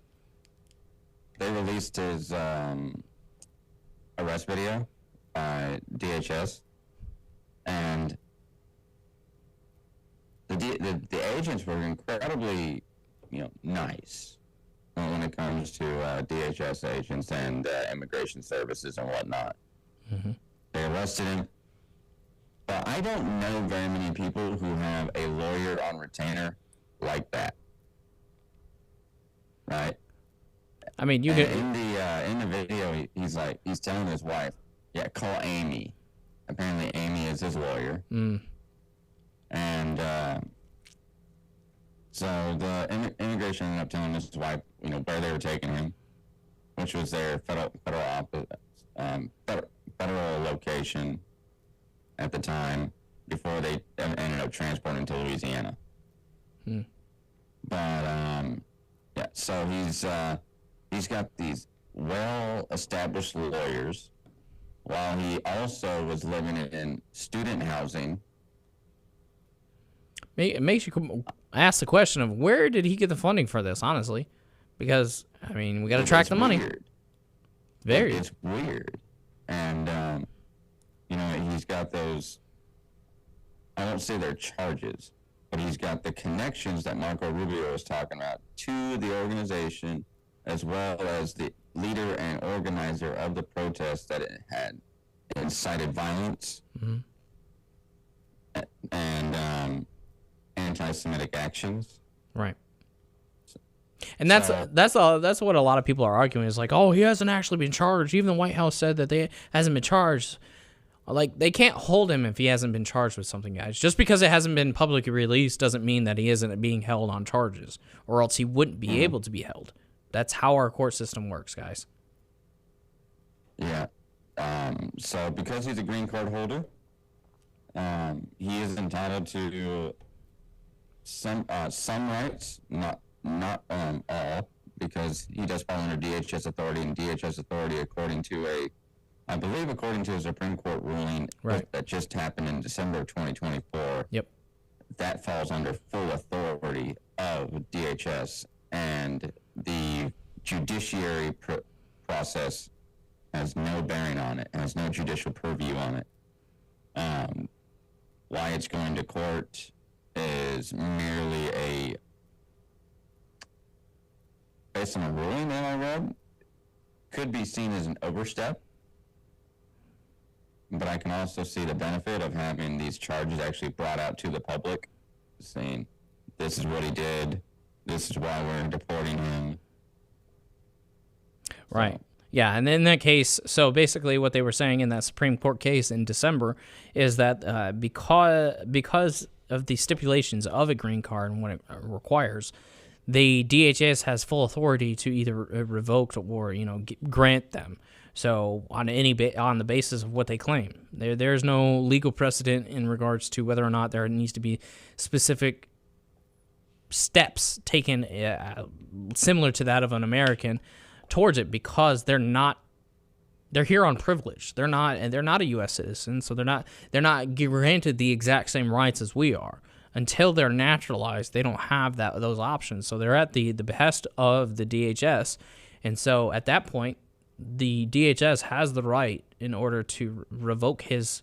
video by DHS, and the agents were incredibly, nice when it comes to DHS agents and immigration services and whatnot. Mm-hmm. They arrested him. But I don't know very many people who have a lawyer on retainer like that. Right? I mean, you get in the video, he's telling his wife, "Yeah, call Amy." Apparently, Amy is his lawyer. And so the immigration ended up telling his wife, where they were taking him, which was their federal location at the time before they ended up transporting to Louisiana. But yeah, so he's got these well-established lawyers, while he also was living in student housing. It makes you ask the question of where did he get the funding for this, honestly? Because, I mean, we got to track the money. Very. It's weird. And, he's got those, I won't say they're charges, but he's got the connections that Marco Rubio was talking about to the organization, as well as the leader and organizer of the protest that it had incited violence and anti-Semitic actions. Right. And that's what a lot of people are arguing is like, oh, he hasn't actually been charged. Even the White House said that they hasn't been charged. Like, they can't hold him if he hasn't been charged with something, guys. Just because it hasn't been publicly released doesn't mean that he isn't being held on charges, or else he wouldn't be able to be held. That's how our court system works, guys. Yeah. So because he's a green card holder, he is entitled to some rights, not all, because he does fall under DHS authority, and DHS authority, according to a Supreme Court ruling that just happened in December of 2024. Yep. That falls under full authority of DHS, and the judiciary process has no bearing on it, has no judicial purview on it. Why it's going to court is merely based on a ruling that I read, could be seen as an overstep. But I can also see the benefit of having these charges actually brought out to the public, saying, this is what he did, this is why we're deporting him. Right. So. Yeah, and in that case, so basically what they were saying in that Supreme Court case in December is that because of the stipulations of a green card and what it requires, the DHS has full authority to either revoke or grant them. So on the basis of what they claim, there's no legal precedent in regards to whether or not there needs to be specific steps taken similar to that of an American towards it, because they're here on privilege. They're not a U.S. citizen, so they're not granted the exact same rights as we are. Until they're naturalized, they don't have those options. So they're at the behest of the DHS, and so at that point, the DHS has the right in order to revoke his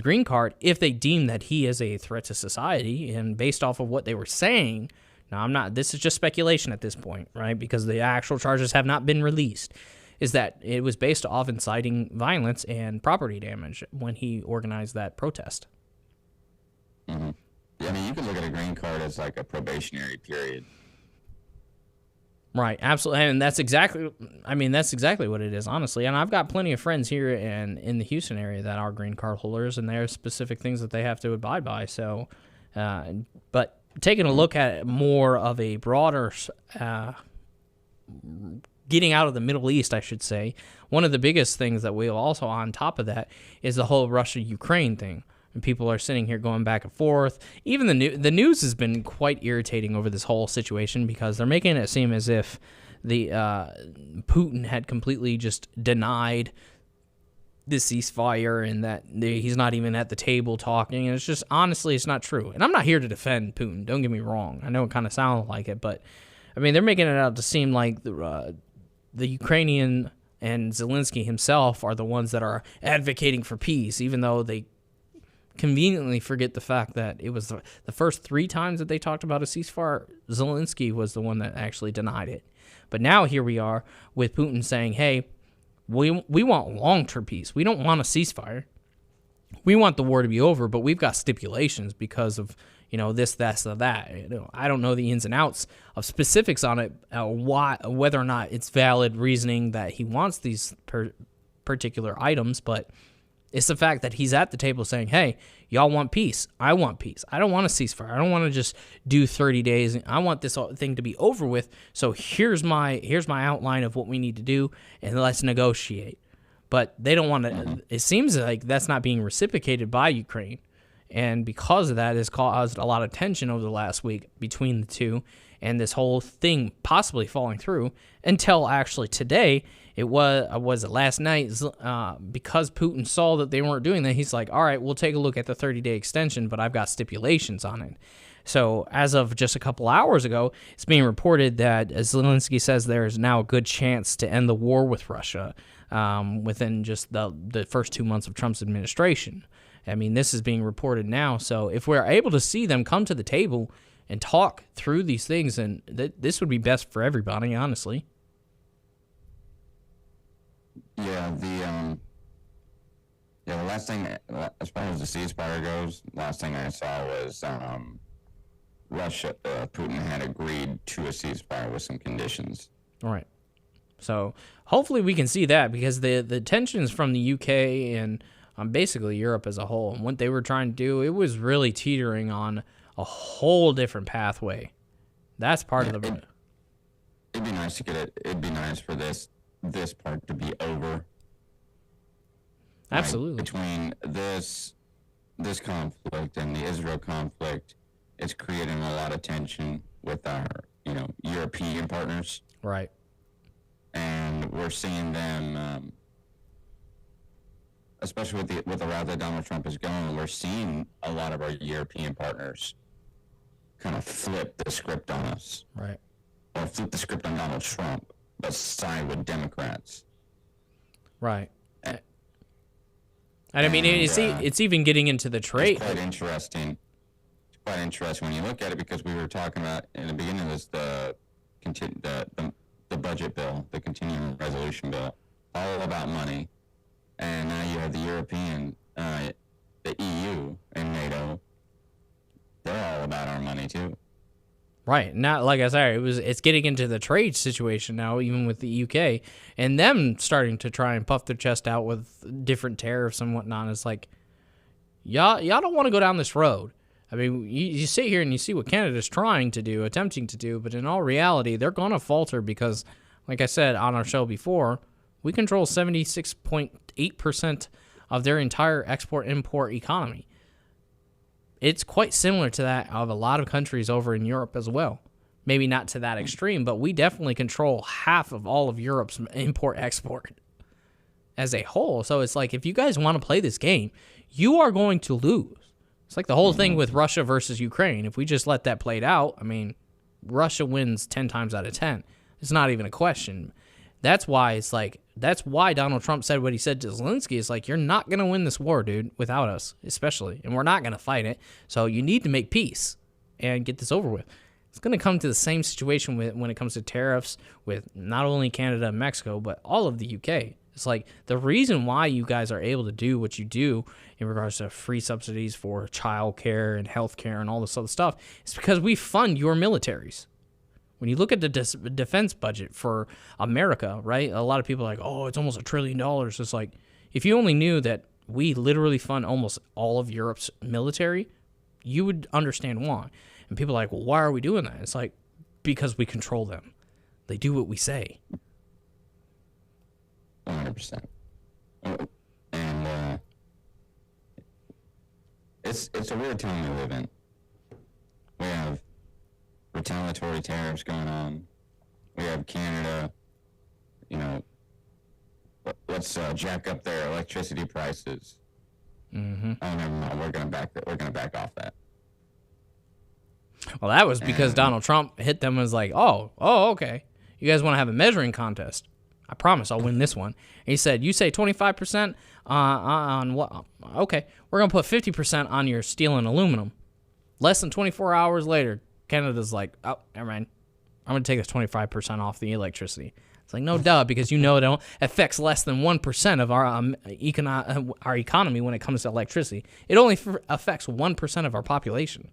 green card if they deem that he is a threat to society. And based off of what they were saying, now this is just speculation at this point, right? Because the actual charges have not been released, is that it was based off inciting violence and property damage when he organized that protest. Mm-hmm. Yeah, I mean, you can look at a green card as like a probationary period. Right, absolutely, and that's exactly. I mean, that's exactly what it is, honestly. And I've got plenty of friends here in the Houston area that are green card holders, and there are specific things that they have to abide by. So, but taking a look at it more of a broader, getting out of the Middle East, I should say. One of the biggest things that we also on top of that is the whole Russia-Ukraine thing. And people are sitting here going back and forth. Even the news has been quite irritating over this whole situation because they're making it seem as if the Putin had completely just denied the ceasefire and that he's not even at the table talking. And it's just, honestly, it's not true. And I'm not here to defend Putin. Don't get me wrong. I know it kind of sounds like it, but I mean, they're making it out to seem like the Ukrainian and Zelensky himself are the ones that are advocating for peace, even though they conveniently forget the fact that it was the first 3 times that they talked about a ceasefire, Zelensky was the one that actually denied it. But now here we are with Putin saying, hey, we want long-term peace. We don't want a ceasefire. We want the war to be over, but we've got stipulations because of, this, that, or that. I don't know the ins and outs of specifics on it, whether or not it's valid reasoning that he wants these particular items, but it's the fact that he's at the table saying, hey, y'all want peace. I want peace. I don't want a ceasefire. I don't want to just do 30 days. I want this thing to be over with. So here's my outline of what we need to do, and let's negotiate. But they don't want to. It seems like that's not being reciprocated by Ukraine. And because of that, it's caused a lot of tension over the last week between the two, and this whole thing possibly falling through until actually today. It was last night, because Putin saw that they weren't doing that, he's like, all right, we'll take a look at the 30-day extension, but I've got stipulations on it. So as of just a couple hours ago, it's being reported that, as Zelensky says, there is now a good chance to end the war with Russia within just the first 2 months of Trump's administration. I mean, this is being reported now. So if we're able to see them come to the table and talk through these things, then this would be best for everybody, honestly. Yeah, the last thing, as far as the ceasefire goes, last thing I saw was Putin had agreed to a ceasefire with some conditions. All right. So hopefully we can see that, because the tensions from the UK and basically Europe as a whole, and what they were trying to do, it was really teetering on a whole different pathway. That's part of the... It'd be nice to get it. It'd be nice for this part to be over. Absolutely. Like, between this conflict and the Israel conflict, it's creating a lot of tension with our, European partners. Right. And we're seeing them, especially with the route that Donald Trump is going, we're seeing a lot of our European partners kind of flip the script on us. Right. Or flip the script on Donald Trump, but side with Democrats. Right. And I mean, it's even getting into the trade. It's quite interesting. It's quite interesting when you look at it, because we were talking about in the beginning of this the budget bill, the continuing resolution bill, all about money, and now you have the European, the EU and NATO. They're all about our money too. Right. Not like I said, it's getting into the trade situation now, even with the UK, and them starting to try and puff their chest out with different tariffs and whatnot. It's like, y'all don't want to go down this road. I mean, you sit here and you see what Canada's attempting to do, but in all reality, they're going to falter because, like I said on our show before, we control 76.8% of their entire export-import economy. It's quite similar to that of a lot of countries over in Europe as well. Maybe not to that extreme, but we definitely control half of all of Europe's import-export as a whole. So it's like, if you guys want to play this game, you are going to lose. It's like the whole thing with Russia versus Ukraine. If we just let that play out, I mean, Russia wins 10 times out of 10. It's not even a question. That's why Donald Trump said what he said to Zelensky. It's like, you're not going to win this war, dude, without us, especially. And we're not going to fight it. So you need to make peace and get this over with. It's going to come to the same situation when it comes to tariffs with not only Canada and Mexico, but all of the UK. It's like, the reason why you guys are able to do what you do in regards to free subsidies for child care and health care and all this other stuff is because we fund your militaries. When you look at the defense budget for America, right? A lot of people are like, oh, it's almost $1 trillion. It's like, if you only knew that we literally fund almost all of Europe's military, you would understand why. And people are like, well, why are we doing that? It's like, because we control them. They do what we say. 100%. And it's a weird time we live in. We have retaliatory tariffs going on. We have Canada, let's jack up their electricity prices. Mm-hmm. Oh, never mind. We're gonna back off that. Well, that was because Donald Trump hit them and was like, oh, okay. You guys want to have a measuring contest? I promise I'll win this one. And he said, you say 25% on what? Okay, we're going to put 50% on your steel and aluminum. Less than 24 hours later, Canada's like, oh, never mind. I'm going to take this 25% off the electricity. It's like, no, duh, because it affects less than 1% of our economy when it comes to electricity. It only affects 1% of our population.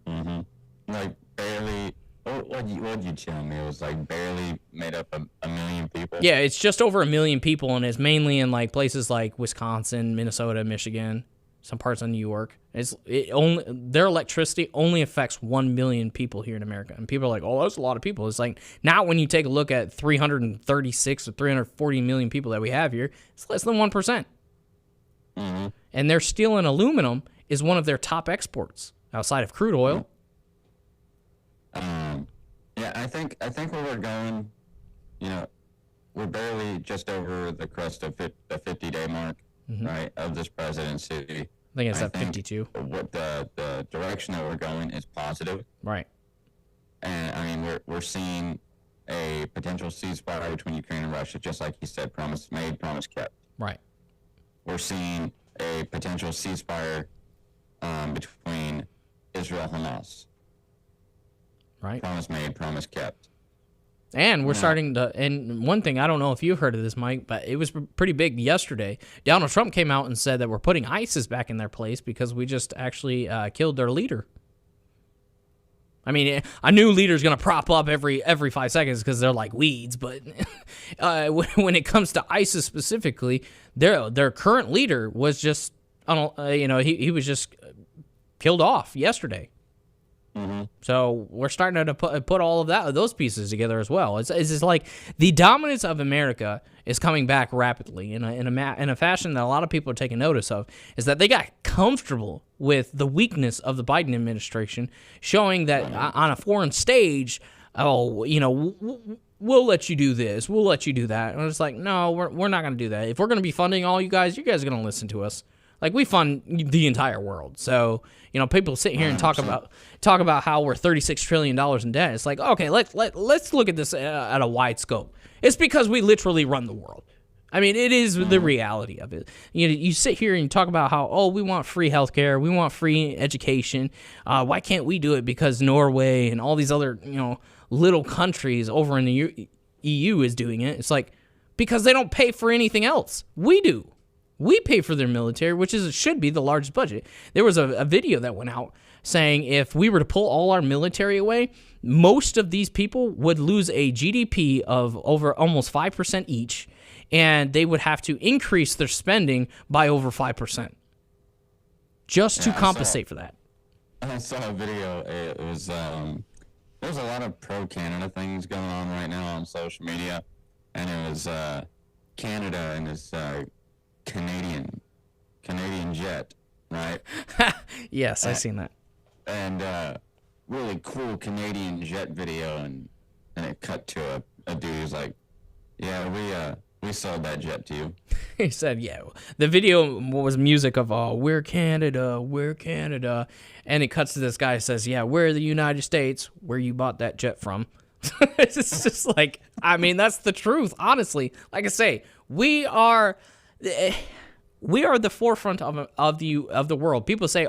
Mm-hmm. Like, barely. What did you tell me? It was like barely made up a million people. Yeah, it's just over 1 million people, and it's mainly in like places like Wisconsin, Minnesota, Michigan, some parts of New York. Their electricity only affects 1 million people here in America, and people are like, "Oh, that's a lot of people." It's like, not when you take a look at 336 or 340 million people that we have here. It's less than 1%. Mm-hmm. And their steel and aluminum is one of their top exports outside of crude oil. Yeah, I think where we're going, we're barely just over the crest of the 50-day mark, Mm-hmm. right, of this presidency. I think it's at 52. What the direction that we're going is positive, Right. and I mean we're seeing a potential ceasefire between Ukraine and Russia, just like he said, promise made, promise kept. Right. We're seeing a potential ceasefire between Israel and Hamas. Right. Promise made, promise kept. And we're starting to, and one thing, I don't know if you've heard of this, Mike, but it was pretty big yesterday. Donald Trump came out and said that we're putting ISIS back in their place because we just actually killed their leader. I mean, a new leader's going to prop up every 5 seconds because they're like weeds, but when it comes to ISIS specifically, their current leader was just, he was just killed off yesterday. Mm-hmm. So we're starting to put all of those pieces together as well. It's like the dominance of America is coming back rapidly in a fashion that a lot of people are taking notice of. Is that they got comfortable with the weakness of the Biden administration, showing that on a foreign stage, we'll let you do this, we'll let you do that. And it's like, no, we're not going to do that. If we're going to be funding all you guys are going to listen to us. Like, we fund the entire world. So, people sit here and talk about how we're $36 trillion in debt. It's like, okay, let's look at this at a wide scope. It's because we literally run the world. I mean, it is the reality of it. You sit here and you talk about how, we want free healthcare, we want free education. Why can't we do it? Because Norway and all these other, little countries over in the EU is doing it. It's like, because they don't pay for anything else. We do. We pay for their military, which should be the largest budget. There was a video that went out saying if we were to pull all our military away, most of these people would lose a GDP of over almost 5% each, and they would have to increase their spending by over 5% just to compensate for that. I saw a video. It was there's a lot of pro-Canada things going on right now on social media, and it was Canada and this Canadian jet, right? Yes, I've seen that. And really cool Canadian jet video, and it cut to a dude who's like, yeah, we sold that jet to you. He said, yeah. The video was music of, we're Canada. And it cuts to this guy who says, yeah, we're the United States, where you bought that jet from. It's just like, I mean, that's the truth, honestly. Like I say, we are the forefront of the world. People say,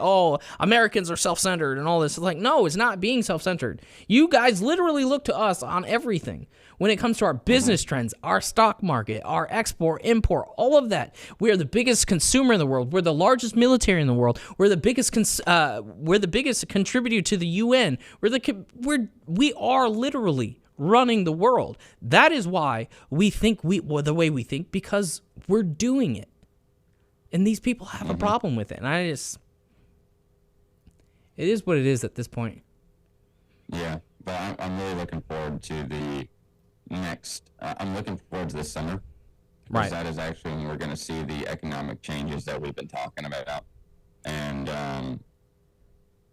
Americans are self-centered and all this. It's like, no, it's not being self-centered. You guys literally look to us on everything. when it comes to our business trends, our stock market, our export, import, all of that. We are the biggest consumer in the world. We're the largest military in the world. We're the biggest contributor to the UN. We are literally running the world. That is why we think the way we think, because we're doing it. And these people have a problem with it. And it is what it is at this point. Yeah, but I'm really looking forward to the next. I'm looking forward to this summer. Right. That is actually when we're going to see the economic changes that we've been talking about. And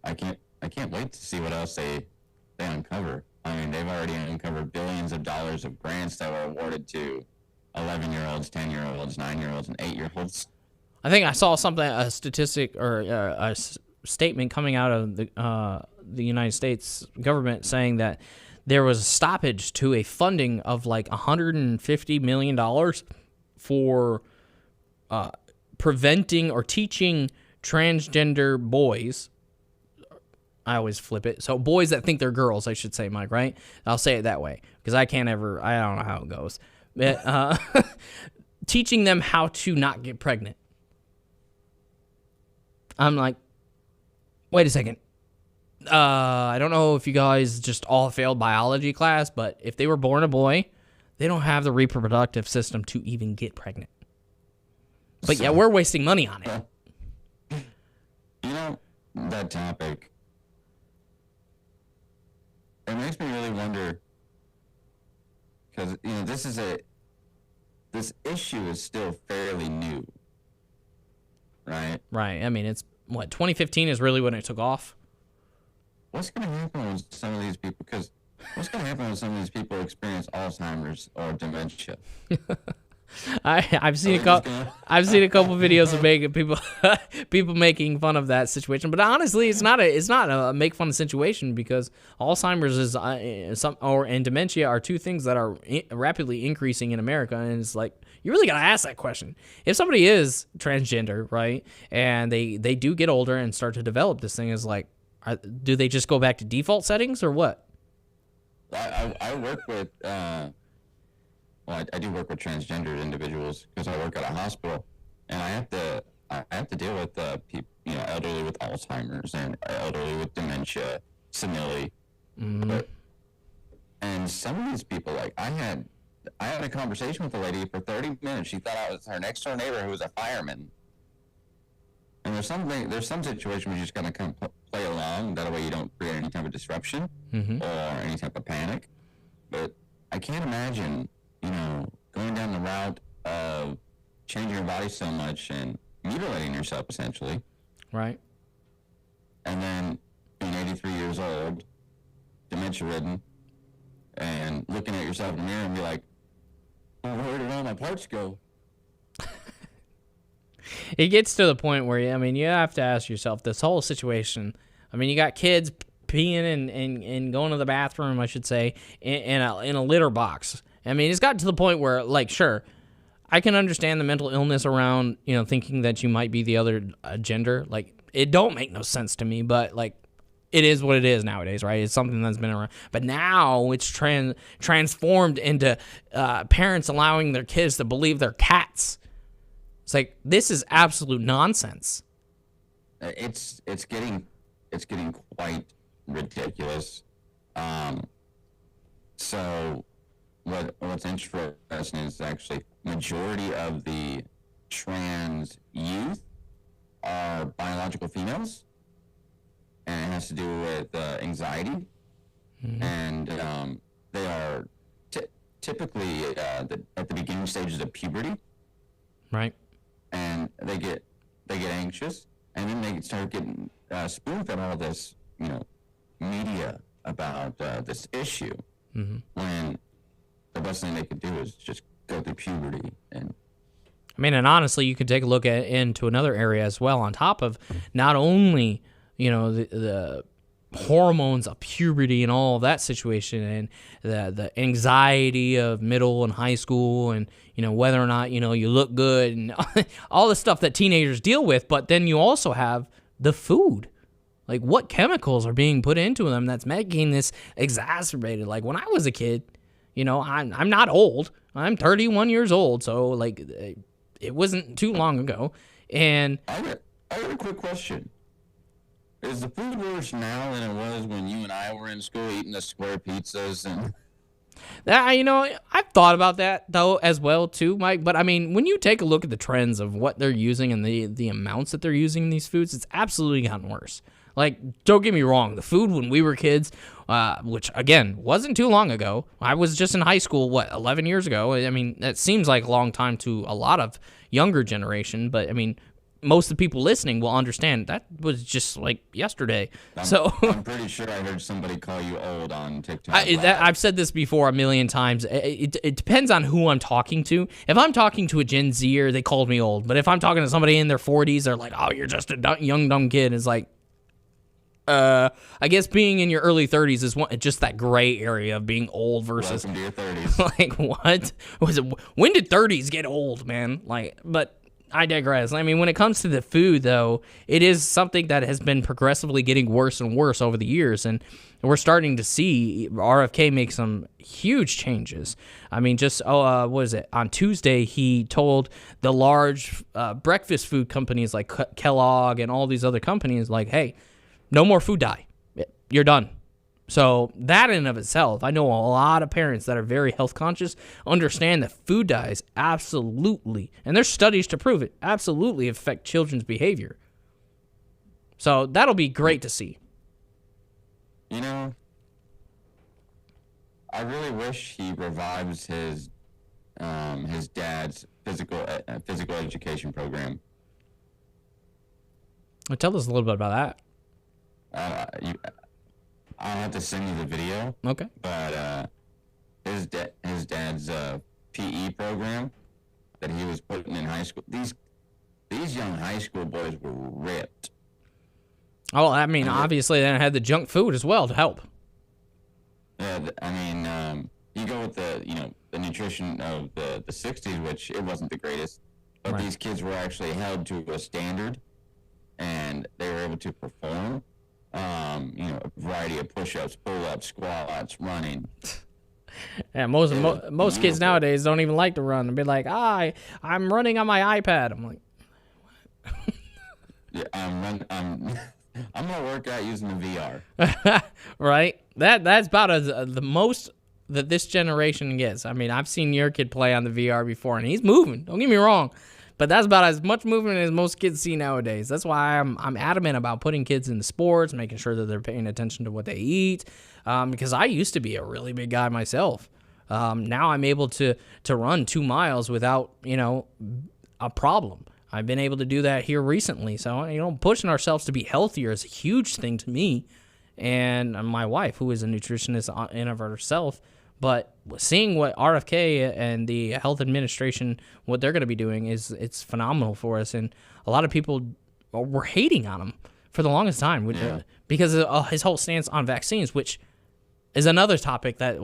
I can't wait to see what else they uncover. I mean, they've already uncovered billions of dollars of grants that were awarded to 11-year-olds, 10-year-olds, 9-year-olds, and 8-year-olds. I think I saw a statistic or a statement coming out of the United States government saying that there was a stoppage to a funding of like $150 million for preventing or teaching transgender boys. I always flip it. So boys that think they're girls, I should say, Mike, right? I'll say it that way because I don't know how it goes. But, teaching them how to not get pregnant. I'm like, wait a second. I don't know if you guys just all failed biology class, but if they were born a boy, they don't have the reproductive system to even get pregnant. But yeah, we're wasting money on it. You know, that topic, it makes me really wonder, because, you know, this issue is still fairly new, right? Right. I mean, it's, 2015 is really when it took off? What's going to happen with some of these people? Because what's going to happen when some of these people experience Alzheimer's or dementia? I've seen a couple videos of making people making fun of that situation, but honestly, it's not a make fun situation because Alzheimer's is and dementia are two things that are rapidly increasing in America, and it's like you really gotta ask that question. If somebody is transgender, right, and they do get older and start to develop this thing, is like, do they just go back to default settings or what? I work with. Well, I do work with transgender individuals because I work at a hospital, and I have to deal with elderly with Alzheimer's and elderly with dementia, senility. Mm-hmm. And some of these people, like I had a conversation with a lady for 30 minutes. She thought I was her next door neighbor who was a fireman. And there's some situation where you just gotta come play along. That way you don't create any type of disruption or any type of panic. But I can't imagine, going down the route of changing your body so much and mutilating yourself, essentially. Right. And then being 83 years old, dementia-ridden, and looking at yourself in the mirror and be like, oh, where did all my parts go? It gets to the point where, you have to ask yourself, this whole situation, you got kids peeing and going to the bathroom, I should say, in a litter box. It's gotten to the point where, sure, I can understand the mental illness around, thinking that you might be the other gender. It don't make no sense to me, but, it is what it is nowadays, right? It's something that's been around. But now it's transformed into parents allowing their kids to believe they're cats. It's like, this is absolute nonsense. It's getting quite ridiculous. So what's interesting is actually majority of the trans youth are biological females, and it has to do with anxiety, and they are typically at the beginning stages of puberty, right? And they get anxious, and then they start getting spoon-fed all this media about this issue, when the best thing they could do is just go through puberty. And honestly, you could take a look into another area as well, on top of not only the hormones of puberty and all of that situation, and the anxiety of middle and high school, and whether or not you look good, and all the stuff that teenagers deal with. But then you also have the food. What chemicals are being put into them that's making this exacerbated? When I was a kid, I'm not old. I'm 31 years old, so like it wasn't too long ago. And I got a quick question. Is the food worse now than it was when you and I were in school eating the square pizzas and? I've thought about that though as well too, Mike. But I mean, when you take a look at the trends of what they're using and the amounts that they're using in these foods, it's absolutely gotten worse. Like, don't get me wrong, the food when we were kids, which again wasn't too long ago. I was just in high school, 11 years ago. I mean, that seems like a long time to a lot of younger generation, but I mean, most of the people listening will understand that was just like yesterday. I'm pretty sure I heard somebody call you old on TikTok. I've said this before a million times. It depends on who I'm talking to. If I'm talking to a Gen Zer, they called me old. But if I'm talking to somebody in their 40s, they're like, "Oh, you're just a young dumb kid." It's like, I guess being in your early 30s is just that gray area of being old versus. Welcome to your 30s. Like, what was it? When did 30s get old, man? But I digress. I mean, when it comes to the food, though, it is something that has been progressively getting worse and worse over the years, and we're starting to see RFK make some huge changes. I mean, what is it? On Tuesday, he told the large breakfast food companies like Kellogg and all these other companies, like, hey, no more food dye. You're done. So that in and of itself, I know a lot of parents that are very health conscious understand that food dyes absolutely, and there's studies to prove it, absolutely affect children's behavior. So that'll be great to see. I really wish he revives his dad's physical education program. Well, tell us a little bit about that. I'll have to send you the video. Okay. But his dad's PE program that he was putting in high school. These young high school boys were ripped. Oh, I mean, obviously they had the junk food as well to help. Yeah, you go with the nutrition of the 60s, which it wasn't the greatest, but These kids were actually held to a standard, and they were able to perform. A variety of push-ups, pull-ups, squats, running. Yeah, most kids nowadays don't even like to run and be like, I'm running on my iPad. I'm like, what? Yeah, I'm gonna work out using the VR. Right? That's about the most that this generation gets. I mean, I've seen your kid play on the VR before, and he's moving. Don't get me wrong. But that's about as much movement as most kids see nowadays. That's why I'm adamant about putting kids into sports, making sure that they're paying attention to what they eat. Because I used to be a really big guy myself. Now I'm able to run 2 miles without, a problem. I've been able to do that here recently. So, pushing ourselves to be healthier is a huge thing to me. And my wife, who is a nutritionist in of herself, but seeing what RFK and the health administration, what they're going to be doing it's phenomenal for us. And a lot of people were hating on him for the longest time because of his whole stance on vaccines, which is another topic that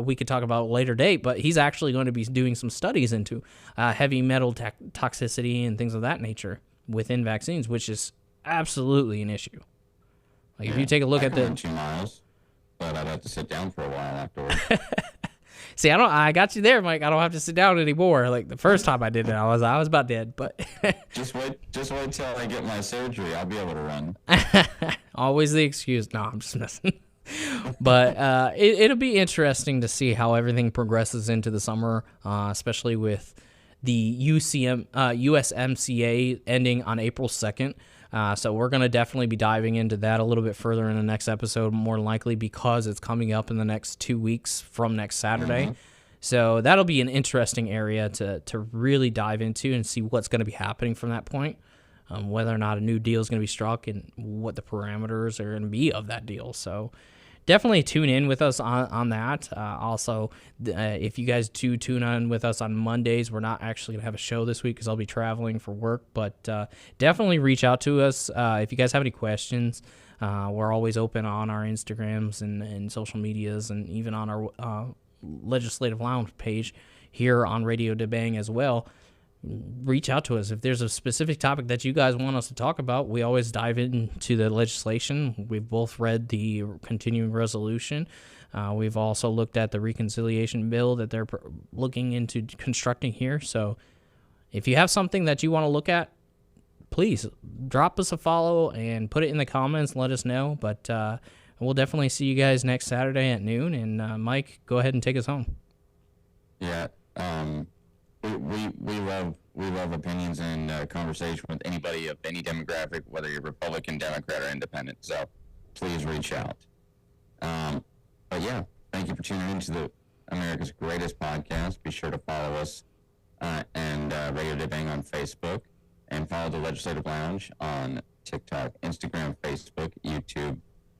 we could talk about later date. But he's actually going to be doing some studies into heavy metal toxicity and things of that nature within vaccines, which is absolutely an issue. Like if you take a look at the 2 miles. But I'd have to sit down for a while afterwards. See, I got you there, Mike. I don't have to sit down anymore. Like the first time I did it, I was about dead. But just wait till I get my surgery. I'll be able to run. Always the excuse. No, I'm just messing. But it'll be interesting to see how everything progresses into the summer, especially with the USMCA ending on April 2nd. So we're going to definitely be diving into that a little bit further in the next episode, more than likely, because it's coming up in the next 2 weeks from next Saturday. Mm-hmm. So that'll be an interesting area to really dive into and see what's going to be happening from that point, whether or not a new deal is going to be struck and what the parameters are going to be of that deal. So definitely tune in with us on that. Also, if you guys do tune in with us on Mondays, we're not actually going to have a show this week because I'll be traveling for work. But definitely reach out to us if you guys have any questions. We're always open on our Instagrams and social medias and even on our Legislative Lounge page here on Radiodabang as well. reach out to us. If there's a specific topic that you guys want us to talk about, we always dive into the legislation. We've both read the continuing resolution. We've also looked at the reconciliation bill that they're looking into constructing here. So if you have something that you want to look at, please drop us a follow and put it in the comments. Let us know. But we'll definitely see you guys next Saturday at noon. And Mike, go ahead and take us home. Yeah. We love opinions and conversation with anybody of any demographic, whether you're Republican, Democrat, or Independent. So please reach out. But yeah, thank you for tuning into the America's Greatest Podcast. Be sure to follow us and Radiodabang on Facebook, and follow the Legislative Lounge on TikTok, Instagram, Facebook,